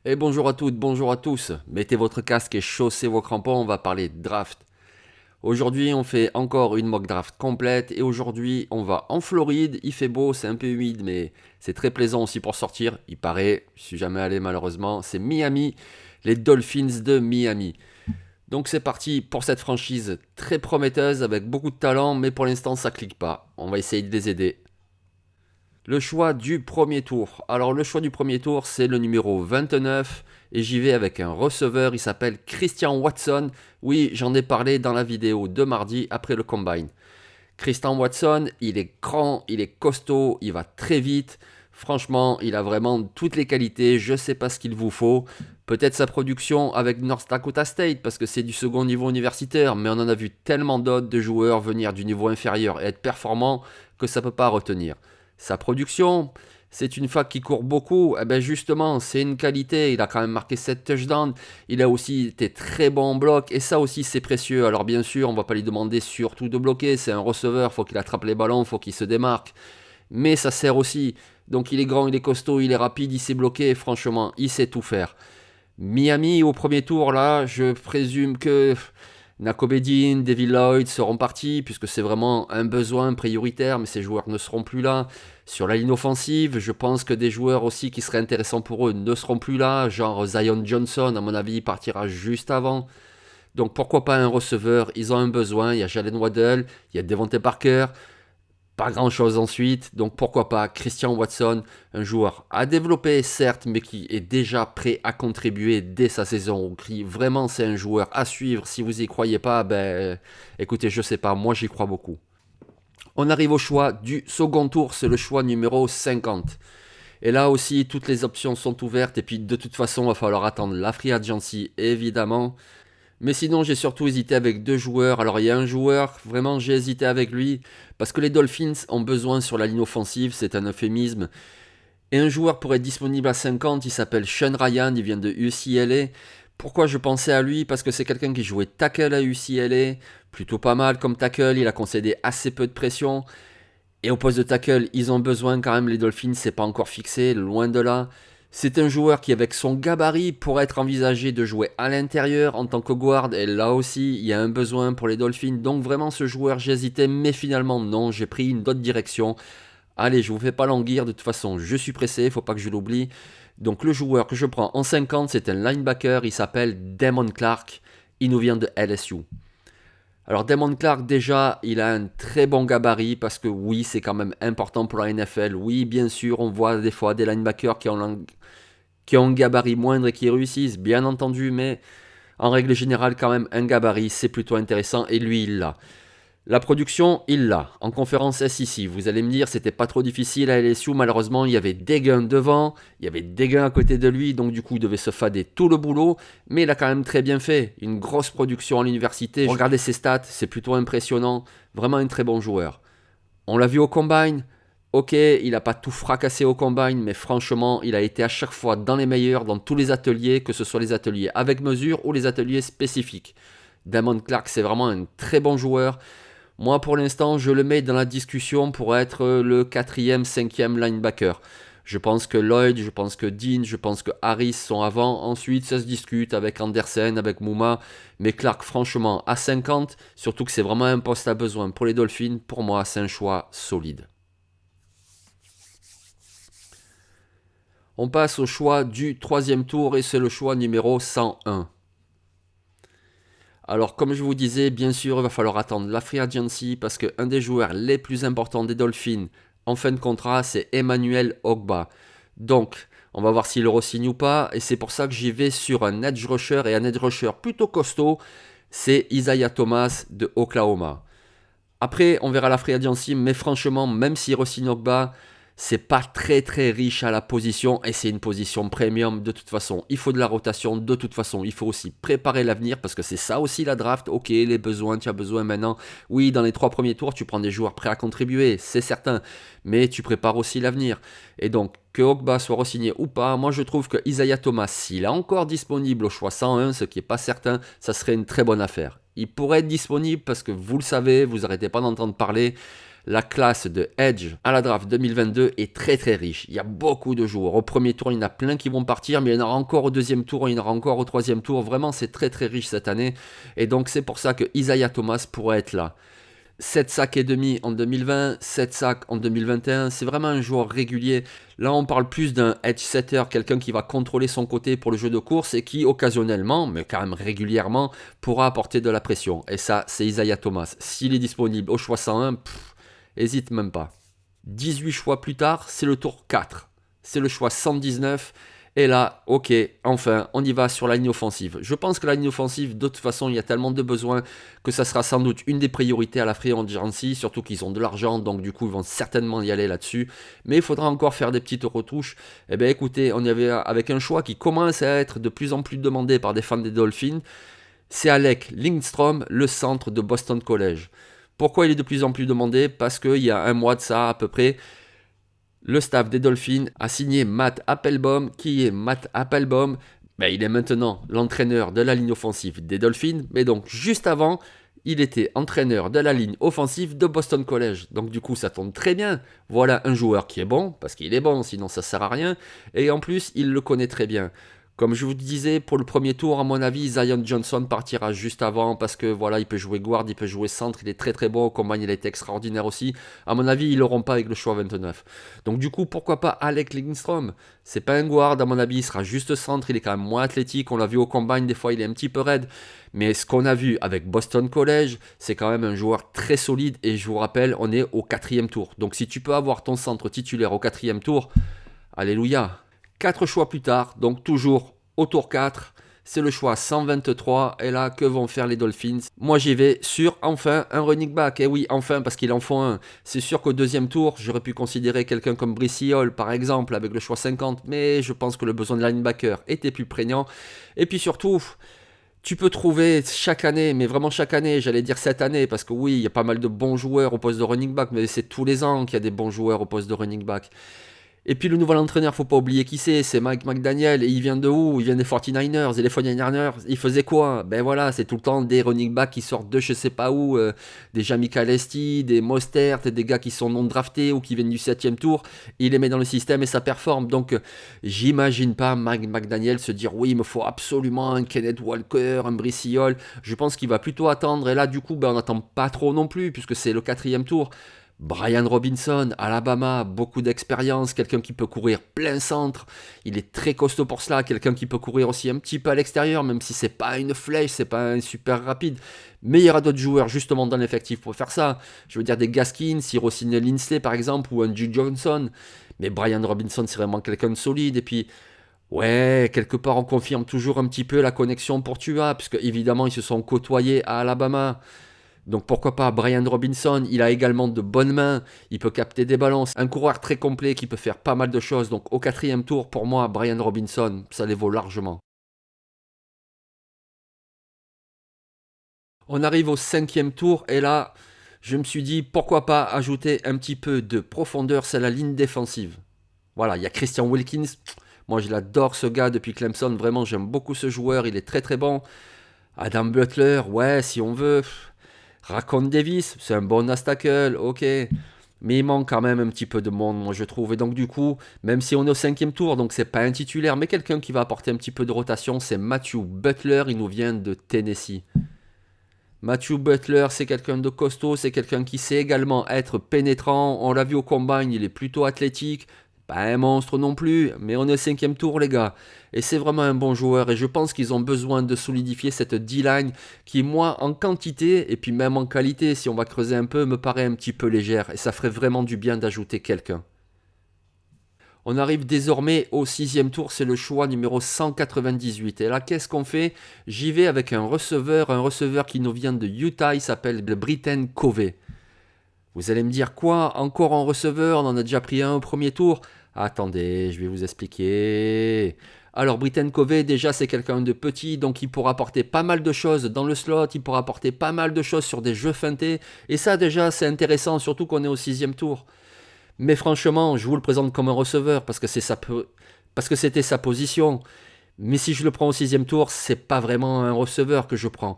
Et bonjour à toutes, bonjour à tous. Mettez votre casque et chaussez vos crampons, on va parler draft. Aujourd'hui, on fait encore une mock draft complète et aujourd'hui, on va en Floride. Il fait beau, c'est un peu humide, mais c'est très plaisant aussi pour sortir. Il paraît, je suis jamais allé malheureusement. C'est Miami, les Dolphins de Miami. Donc c'est parti pour cette franchise très prometteuse avec beaucoup de talent, mais pour l'instant, ça clique pas. On va essayer de les aider. Le choix du premier tour. Alors le choix du premier tour, c'est le numéro 29 et j'y vais avec un receveur, il s'appelle Christian Watson. Oui, j'en ai parlé dans la vidéo de mardi après le combine. Christian Watson, il est grand, il est costaud, il va très vite. Franchement, il a vraiment toutes les qualités, je ne sais pas ce qu'il vous faut. Peut-être sa production avec North Dakota State parce que c'est du second niveau universitaire, mais on en a vu tellement d'autres de joueurs venir du niveau inférieur et être performants que ça ne peut pas retenir. Sa production, c'est une fac qui court beaucoup. Eh ben justement, c'est une qualité. Il a quand même marqué 7 touchdowns. Il a aussi été très bon en bloc. Et ça aussi, c'est précieux. Alors bien sûr, on ne va pas lui demander surtout de bloquer. C'est un receveur. Il faut qu'il attrape les ballons. Il faut qu'il se démarque. Mais ça sert aussi. Donc il est grand, il est costaud, il est rapide, il sait bloquer. Franchement, il sait tout faire. Miami, au premier tour, là, je présume que Nakobe Dean, Devin Lloyd seront partis, puisque c'est vraiment un besoin prioritaire, mais ces joueurs ne seront plus là. Sur la ligne offensive, je pense que des joueurs aussi qui seraient intéressants pour eux ne seront plus là, genre Zion Johnson, à mon avis, partira juste avant. Donc pourquoi pas un receveur. Ils ont un besoin, il y a Jalen Waddell, il y a Devontae Parker, pas grand chose ensuite, donc pourquoi pas Christian Watson, un joueur à développer certes, mais qui est déjà prêt à contribuer dès sa saison. Vraiment c'est un joueur à suivre. Si vous y croyez pas, ben écoutez, je sais pas, moi j'y crois beaucoup. On arrive au choix du second tour, c'est le choix numéro 50. Et là aussi, toutes les options sont ouvertes. Et puis, de toute façon, il va falloir attendre la free agency, évidemment. Mais sinon, j'ai surtout hésité avec deux joueurs. Alors, il y a un joueur, vraiment, j'ai hésité avec lui. Parce que les Dolphins ont besoin sur la ligne offensive, c'est un euphémisme. Et un joueur pourrait être disponible à 50, il s'appelle Sean Ryan, il vient de UCLA. Pourquoi je pensais à lui? Parce que c'est quelqu'un qui jouait tackle à UCLA. Plutôt pas mal comme tackle, il a concédé assez peu de pression. Et au poste de tackle, ils ont besoin quand même, les Dolphins, c'est pas encore fixé, loin de là. C'est un joueur qui, avec son gabarit, pourrait être envisagé de jouer à l'intérieur en tant que guard. Et là aussi, il y a un besoin pour les Dolphins. Donc vraiment, ce joueur, j'hésitais, mais finalement, non, j'ai pris une autre direction. Allez, je vous fais pas languir, de toute façon, je suis pressé, faut pas que je l'oublie. Donc le joueur que je prends en 50, c'est un linebacker, il s'appelle Damon Clark. Il nous vient de LSU. Alors Damon Clark, déjà, il a un très bon gabarit parce que oui, c'est quand même important pour la NFL. Oui, bien sûr, on voit des fois des linebackers qui ont un gabarit moindre et qui réussissent, bien entendu, mais en règle générale, quand même, un gabarit, c'est plutôt intéressant et lui, il l'a. La production, il l'a. En conférence SEC, vous allez me dire, c'était pas trop difficile à LSU. Malheureusement, il y avait des gains devant, il y avait des gains à côté de lui, donc du coup, il devait se fader tout le boulot. Mais il a quand même très bien fait. Une grosse production à l'université. Regardez ses stats, c'est plutôt impressionnant. Vraiment un très bon joueur. On l'a vu au combine. Ok, il n'a pas tout fracassé au combine, mais franchement, il a été à chaque fois dans les meilleurs, dans tous les ateliers, que ce soit les ateliers avec mesure ou les ateliers spécifiques. Damon Clark, c'est vraiment un très bon joueur. Moi, pour l'instant, je le mets dans la discussion pour être le quatrième, cinquième linebacker. Je pense que Lloyd, je pense que Dean, je pense que Harris sont avant. Ensuite, ça se discute avec Andersen, avec Mouma. Mais Clark, franchement, à 50, surtout que c'est vraiment un poste à besoin pour les Dolphins, pour moi, c'est un choix solide. On passe au choix du troisième tour et c'est le choix numéro 101. Alors, comme je vous disais, bien sûr, il va falloir attendre la free agency parce qu'un des joueurs les plus importants des Dolphins en fin de contrat, c'est Emmanuel Ogba. Donc, on va voir s'il le re-signe ou pas. Et c'est pour ça que j'y vais sur un edge rusher et un edge rusher plutôt costaud. C'est Isaiah Thomas de Oklahoma. Après, on verra la free agency, mais franchement, même s'il re-signe Ogba, c'est pas très très riche à la position et c'est une position premium de toute façon. Il faut de la rotation de toute façon. Il faut aussi préparer l'avenir parce que c'est ça aussi la draft. Ok, les besoins, tu as besoin maintenant. Oui, dans les 3 premiers tours, tu prends des joueurs prêts à contribuer, c'est certain. Mais tu prépares aussi l'avenir. Et donc, que Ogba soit re-signé ou pas, moi je trouve que Isaiah Thomas, s'il est encore disponible au choix 101, ce qui n'est pas certain, ça serait une très bonne affaire. Il pourrait être disponible parce que vous le savez, vous n'arrêtez pas d'entendre parler. la classe de Edge à la draft 2022 est très très riche. Il y a beaucoup de joueurs. Au premier tour, il y en a plein qui vont partir, mais il y en aura encore au deuxième tour, il y en aura encore au troisième tour. Vraiment, c'est très très riche cette année. Et donc, c'est pour ça que Isaiah Thomas pourrait être là. 7 sacs et demi en 2020, 7 sacs en 2021, c'est vraiment un joueur régulier. Là, on parle plus d'un edge setter, quelqu'un qui va contrôler son côté pour le jeu de course et qui, occasionnellement, mais quand même régulièrement, pourra apporter de la pression. Et ça, c'est Isaiah Thomas. S'il est disponible au choix 101, hésite même pas. 18 choix plus tard, c'est le tour 4. C'est le choix 119. Et là, ok, enfin, on y va sur la ligne offensive. Je pense que la ligne offensive, de toute façon, il y a tellement de besoins que ça sera sans doute une des priorités à la Free Agency, surtout qu'ils ont de l'argent, donc du coup, ils vont certainement y aller là-dessus. Mais il faudra encore faire des petites retouches. Eh bien, écoutez, on y avait avec un choix qui commence à être de plus en plus demandé par des fans des Dolphins. C'est Alec Lindstrom, le centre de Boston College. Pourquoi il est de plus en plus demandé? Parce qu'il y a un mois de ça à peu près, le staff des Dolphins a signé Matt Applebaum. Qui est Matt Applebaum? Il est maintenant l'entraîneur de la ligne offensive des Dolphins. Mais donc, juste avant, il était entraîneur de la ligne offensive de Boston College. Donc, du coup, ça tombe très bien. Voilà un joueur qui est bon, parce qu'il est bon, sinon ça ne sert à rien. Et en plus, il le connaît très bien. Comme je vous disais, pour le premier tour, à mon avis, Zion Johnson partira juste avant parce que voilà, il peut jouer guard, il peut jouer centre, il est très très bon au combine, il a été extraordinaire aussi. À mon avis, ils l'auront pas avec le choix 29. Donc du coup, pourquoi pas Alec Lindstrom? C'est pas un guard, à mon avis, il sera juste centre, il est quand même moins athlétique, on l'a vu au combine, des fois il est un petit peu raide. Mais ce qu'on a vu avec Boston College, c'est quand même un joueur très solide et je vous rappelle, on est au 4e tour. Donc si tu peux avoir ton centre titulaire au 4e tour, alléluia. 4 choix plus tard, donc toujours au tour 4, c'est le choix 123. Et là, que vont faire les Dolphins? Moi, j'y vais sur enfin un running back. Et oui, enfin, parce qu'il en faut un. C'est sûr qu'au deuxième tour, j'aurais pu considérer quelqu'un comme Brice Hall, par exemple, avec le choix 50. Mais je pense que le besoin de linebacker était plus prégnant. Et puis surtout, tu peux trouver chaque année, mais vraiment chaque année, j'allais dire cette année, parce que oui, il y a pas mal de bons joueurs au poste de running back, mais c'est tous les ans qu'il y a des bons joueurs au poste de running back. Et puis le nouvel entraîneur, faut pas oublier qui c'est Mike McDaniel. Et il vient de où? Il vient des 49ers. Et les 49ers, ils faisaient quoi? Ben voilà, c'est tout le temps des running backs qui sortent de je sais pas où, des Jamie Alesti, des Mostert, des gars qui sont non draftés ou qui viennent du 7e tour. Il les met dans le système et ça performe. Donc j'imagine pas Mike McDaniel se dire oui, il me faut absolument un Kenneth Walker, un Brice Hall. Je pense qu'il va plutôt attendre. Et là, du coup, on n'attend pas trop non plus, puisque c'est le 4e tour. Brian Robinson, Alabama, beaucoup d'expérience, quelqu'un qui peut courir plein centre, il est très costaud pour cela, quelqu'un qui peut courir aussi un petit peu à l'extérieur, même si c'est pas une flèche, c'est pas un super rapide, mais il y aura d'autres joueurs justement dans l'effectif pour faire ça, je veux dire des Gaskins, Rossine Linsley par exemple, ou un G. Johnson, mais Brian Robinson c'est vraiment quelqu'un de solide, et puis ouais, quelque part on confirme toujours un petit peu la connexion pour Tua, puisque évidemment ils se sont côtoyés à Alabama. Donc pourquoi pas Brian Robinson, il a également de bonnes mains, il peut capter des ballons, un coureur très complet qui peut faire pas mal de choses. Donc au 4e tour, pour moi, Brian Robinson, ça les vaut largement. On arrive au 5e tour et là, je me suis dit pourquoi pas ajouter un petit peu de profondeur, c'est la ligne défensive. Voilà, il y a Christian Wilkins, moi je l'adore ce gars depuis Clemson, vraiment j'aime beaucoup ce joueur, il est très très bon. Adam Butler, ouais si on veut. Racon Davis, c'est un bon tackle, ok. Mais il manque quand même un petit peu de monde, moi je trouve. Et donc du coup, même si on est au 5e tour, donc c'est pas un titulaire, mais quelqu'un qui va apporter un petit peu de rotation, c'est Matthew Butler, il nous vient de Tennessee. Matthew Butler, c'est quelqu'un de costaud, c'est quelqu'un qui sait également être pénétrant. On l'a vu au combine, il est plutôt athlétique. Pas un monstre non plus, mais on est au 5e tour les gars. Et c'est vraiment un bon joueur et je pense qu'ils ont besoin de solidifier cette D-line qui moi en quantité et puis même en qualité si on va creuser un peu me paraît un petit peu légère et ça ferait vraiment du bien d'ajouter quelqu'un. On arrive désormais au 6e tour, c'est le choix numéro 198. Et là, qu'est-ce qu'on fait? J'y vais avec un receveur qui nous vient de Utah, il s'appelle Britton Covey. Vous allez me dire quoi? Encore un receveur? On en a déjà pris un au premier tour? Attendez, je vais vous expliquer. Alors, Britton Covey, déjà, c'est quelqu'un de petit, donc il pourra apporter pas mal de choses dans le slot, il pourra apporter pas mal de choses sur des jeux feintés. Et ça, déjà, c'est intéressant, surtout qu'on est au 6e tour. Mais franchement, je vous le présente comme un receveur parce que c'était sa position. Mais si je le prends au 6e tour, c'est pas vraiment un receveur que je prends.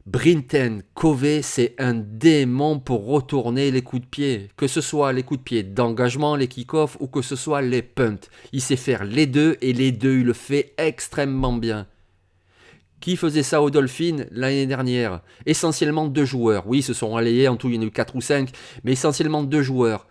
Brinton Covey, c'est un démon pour retourner les coups de pied. Que ce soit les coups de pied d'engagement, les kick-offs ou que ce soit les punts. Il sait faire les deux et les deux, il le fait extrêmement bien. Qui faisait ça aux Dolphins l'année dernière? Essentiellement 2 joueurs. Oui, ils se sont alliés, en tout il y en a eu 4 ou 5, mais essentiellement 2 joueurs.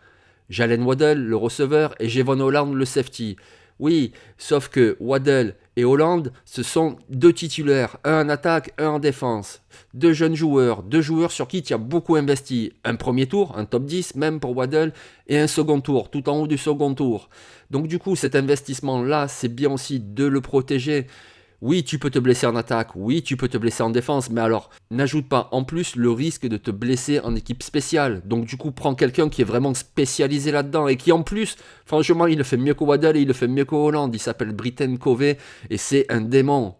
Jalen Waddle, le receveur, et Javon Holland, le safety. Oui, sauf que Waddle et Holland, ce sont 2 titulaires, un en attaque, un en défense. 2 jeunes joueurs, 2 joueurs sur qui tu as beaucoup investi. Un premier tour, un top 10 même pour Waddle, et un second tour, tout en haut du second tour. Donc du coup, cet investissement-là, c'est bien aussi de le protéger. Oui, tu peux te blesser en attaque, oui, tu peux te blesser en défense, mais alors n'ajoute pas en plus le risque de te blesser en équipe spéciale. Donc du coup, prends quelqu'un qui est vraiment spécialisé là-dedans et qui en plus, franchement, il le fait mieux que Waddle et il le fait mieux que Holland. Il s'appelle Brinton Covey et c'est un démon.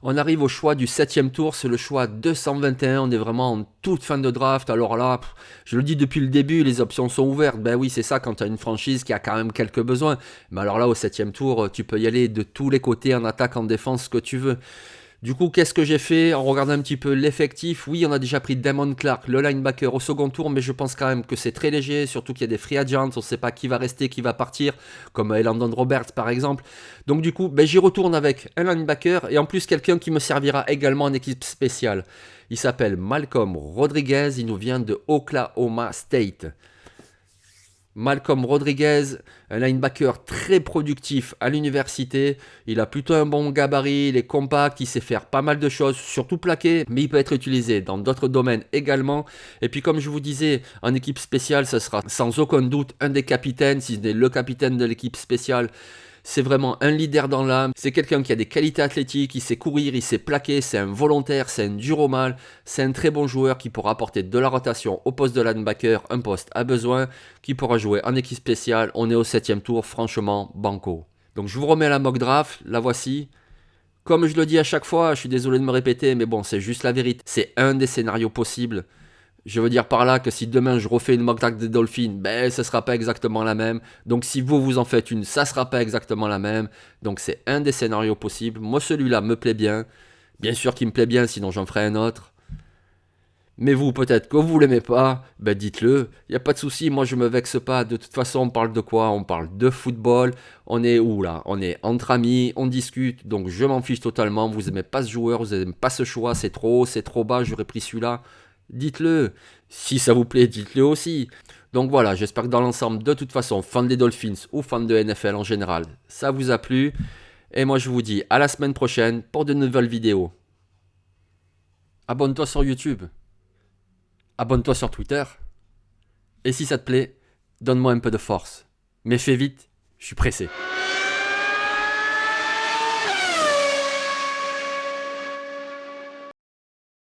On arrive au choix du 7e tour, c'est le choix 221, on est vraiment en toute fin de draft. Alors là, je le dis depuis le début, les options sont ouvertes. Ben oui, c'est ça quand tu as une franchise qui a quand même quelques besoins. Mais alors là, au 7e tour, tu peux y aller de tous les côtés, en attaque, en défense, ce que tu veux. Du coup, qu'est-ce que j'ai fait en regardant un petit peu l'effectif? Oui, on a déjà pris Damon Clark, le linebacker, au second tour, mais je pense quand même que c'est très léger, surtout qu'il y a des free agents, on ne sait pas qui va rester, qui va partir, comme Elandon Roberts par exemple. Donc du coup, j'y retourne avec un linebacker et en plus quelqu'un qui me servira également en équipe spéciale. Il s'appelle Malcolm Rodriguez, il nous vient de Oklahoma State. Malcolm Rodriguez, un linebacker très productif à l'université. Il a plutôt un bon gabarit, il est compact, il sait faire pas mal de choses, surtout plaqué, mais il peut être utilisé dans d'autres domaines également. Et puis comme je vous disais, en équipe spéciale, ce sera sans aucun doute un des capitaines, si ce n'est le capitaine de l'équipe spéciale. C'est vraiment un leader dans l'âme, c'est quelqu'un qui a des qualités athlétiques, il sait courir, il sait plaquer, c'est un volontaire, c'est un dur au mal, c'est un très bon joueur qui pourra apporter de la rotation au poste de linebacker, un poste à besoin, qui pourra jouer en équipe spéciale. On est au 7e tour, franchement, banco. Donc je vous remets la mock draft, la voici. Comme je le dis à chaque fois, je suis désolé de me répéter, mais bon, c'est juste la vérité. C'est un des scénarios possibles. Je veux dire par là que si demain je refais une mock draft des Dolphins, ce sera pas exactement la même. Donc si vous en faites une, ça sera pas exactement la même. Donc c'est un des scénarios possibles. Moi celui-là me plaît bien. Bien sûr qu'il me plaît bien, sinon j'en ferai un autre. Mais vous, peut-être que vous l'aimez pas, dites-le. Il n'y a pas de souci, moi je me vexe pas. De toute façon, on parle de quoi? On parle de football. On est où là? On est entre amis, on discute. Donc je m'en fiche totalement. Vous aimez pas ce joueur, vous aimez pas ce choix, c'est trop haut, c'est trop bas, j'aurais pris celui-là. Dites-le. Si ça vous plaît, dites-le aussi. Donc voilà, j'espère que dans l'ensemble, de toute façon, fan des Dolphins ou fan de NFL en général, ça vous a plu. Et moi je vous dis à la semaine prochaine pour de nouvelles vidéos. Abonne-toi sur YouTube. Abonne-toi sur Twitter. Et si ça te plaît, donne-moi un peu de force. Mais fais vite, je suis pressé.